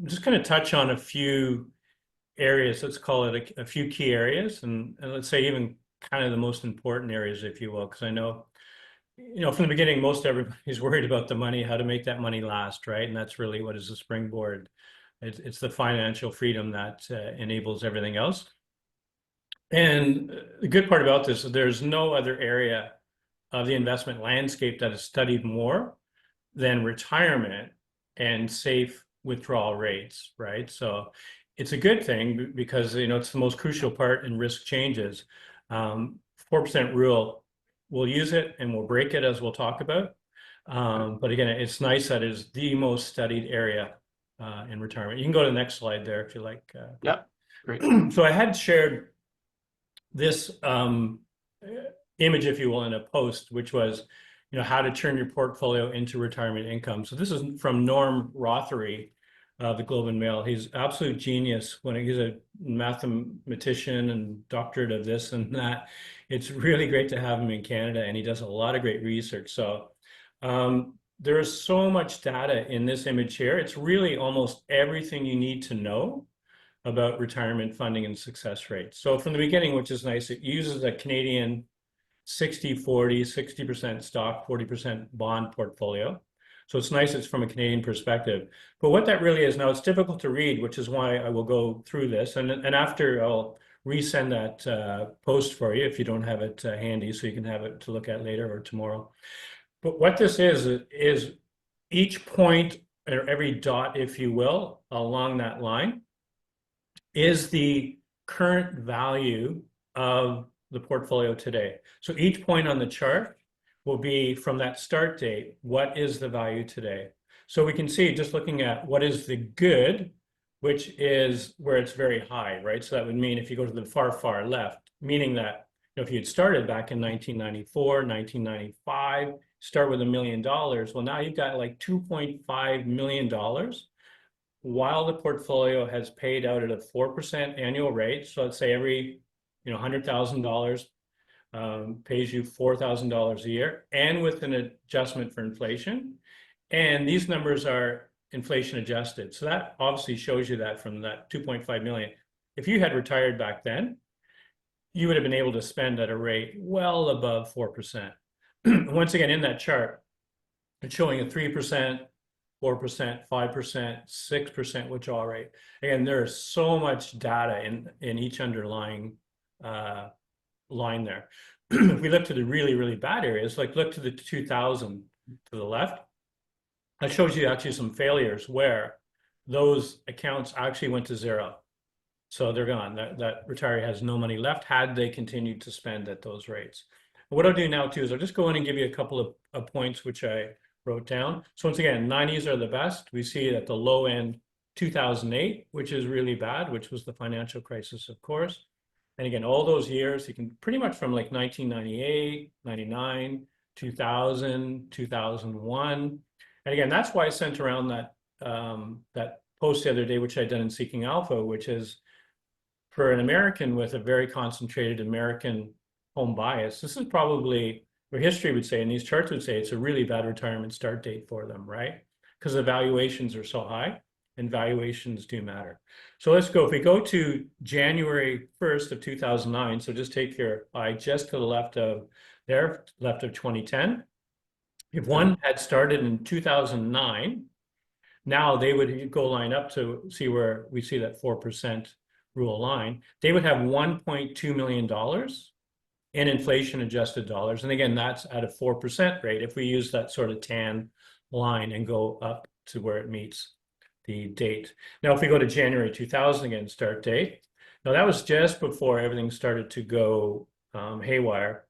just going to touch on a few areas. Let's call it a few key areas, and let's say even kind of the most important areas, if you will, because I know, from the beginning, most everybody's worried about the money, how to make that money last, right? And that's really what is the springboard. It's the financial freedom that enables everything else. And the good part about this is there's no other area of the investment landscape that is studied more than retirement and safe withdrawal rates, right? So it's a good thing because it's the most crucial part in risk changes. 4% rule, we'll use it and we'll break it as we'll talk about. But again, it's nice that it is the most studied area in retirement. You can go to the next slide there if you like. Yep, great. So I had shared this image, if you will, in a post, which was, how to turn your portfolio into retirement income. So this is from Norm Rothery, the Globe and Mail. He's absolute genius he's a mathematician and doctorate of this and that. It's really great to have him in Canada, and he does a lot of great research. So there is so much data in this image here. It's really almost everything you need to know about retirement funding and success rates. So from the beginning, which is nice, it uses a Canadian 60-40, 60% stock, 40% bond portfolio. So it's nice, it's from a Canadian perspective. But what that really is, now it's difficult to read, which is why I will go through this. And after I'll resend that post for you if you don't have it handy, so you can have it to look at later or tomorrow. But what this is each point or every dot, if you will, along that line is the current value of the portfolio today. So each point on the chart will be from that start date, what is the value today? So we can see, just looking at what is the good, which is where it's very high, right? So that would mean if you go to the far, far left, meaning that if you had started back in 1994, 1995, start with $1 million, well, now you've got like $2.5 million while the portfolio has paid out at a 4% annual rate. So let's say every $100,000 pays you $4,000 a year, and with an adjustment for inflation. And these numbers are inflation adjusted. So that obviously shows you that from that 2.5 million. If you had retired back then, you would have been able to spend at a rate well above 4%. Once again, in that chart, it's showing a 3%, 4%, 5%, 6% withdrawal rate. Again, there is so much data in each underlying line there. If we look to the really, really bad areas, like look to the 2000 to the left, that shows you actually some failures where those accounts actually went to zero. So they're gone. That retiree has no money left had they continued to spend at those rates. What I'll do now too is I'll just go in and give you a couple of points which I wrote down. So once again, 90s are the best. We see at the low end 2008, which is really bad, which was the financial crisis, of course. And again, all those years, you can pretty much from like 1998, 99, 2000, 2001. And again, that's why I sent around that post the other day, which I'd done in Seeking Alpha, which is for an American with a very concentrated American home bias. This is probably where history would say, and these charts would say, it's a really bad retirement start date for them, right? Because the valuations are so high, and valuations do matter. So let's go. If we go to January 1st of 2009, so just take your eye just to the left of there, left of 2010. If one had started in 2009, now they would go line up to see where we see that 4% rule line. They would have $1.2 million in inflation adjusted dollars. And again, that's at a 4% rate. If we use that sort of tan line and go up to where it meets the date. Now, if we go to January 2000 again, start date. Now that was just before everything started to go haywire.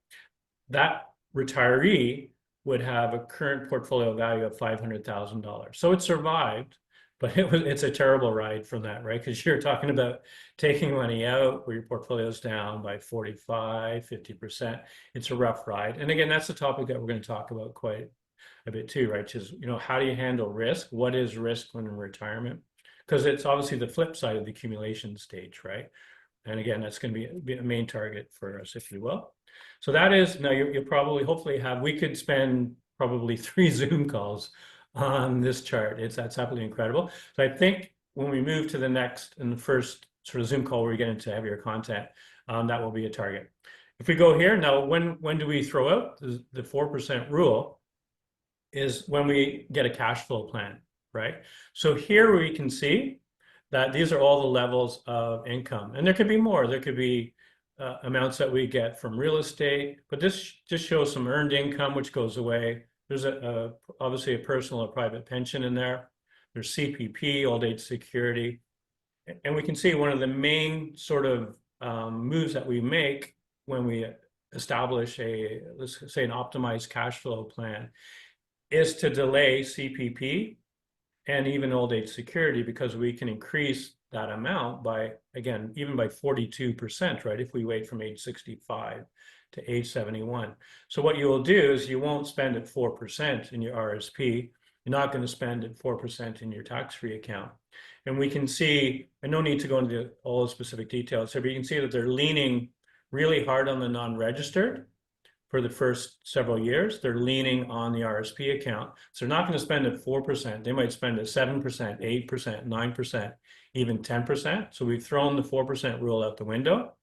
That retiree would have a current portfolio value of $500,000. So it survived, but it's a terrible ride from that, right? Because you're talking about taking money out where your portfolio is down by 45, 50%. It's a rough ride. And again, that's the topic that we're going to talk about quite a bit too, right? Which is, how do you handle risk? What is risk when in retirement? Because it's obviously the flip side of the accumulation stage, right? And again, that's going to be a main target for us, if you will. So that is, now you'll probably, hopefully we could spend probably 3 Zoom calls on this chart. That's absolutely incredible. So I think when we move to the next and the first sort of Zoom call where we get into heavier content, that will be a target. If we go here now, when do we throw out the 4% rule? Is when we get a cash flow plan, right? So here we can see that these are all the levels of income, and there could be more. There could be amounts that we get from real estate, but this just shows some earned income, which goes away. There's obviously a personal or private pension in there. There's CPP, old age security. And we can see one of the main sort of moves that we make when we establish let's say an optimized cash flow plan is to delay CPP and even old age security, because we can increase that amount by, again, even by 42%, right? If we wait from age 65 to age 71. So what you will do is you won't spend at 4% in your RSP. You're not going to spend at 4% in your tax-free account. And we can see, and no need to go into all the specific details here, but you can see that they're leaning really hard on the non-registered for the first several years. They're leaning on the RSP account. So they're not going to spend at 4%. They might spend at 7%, 8%, 9%, even 10%. So we've thrown the 4% rule out the window.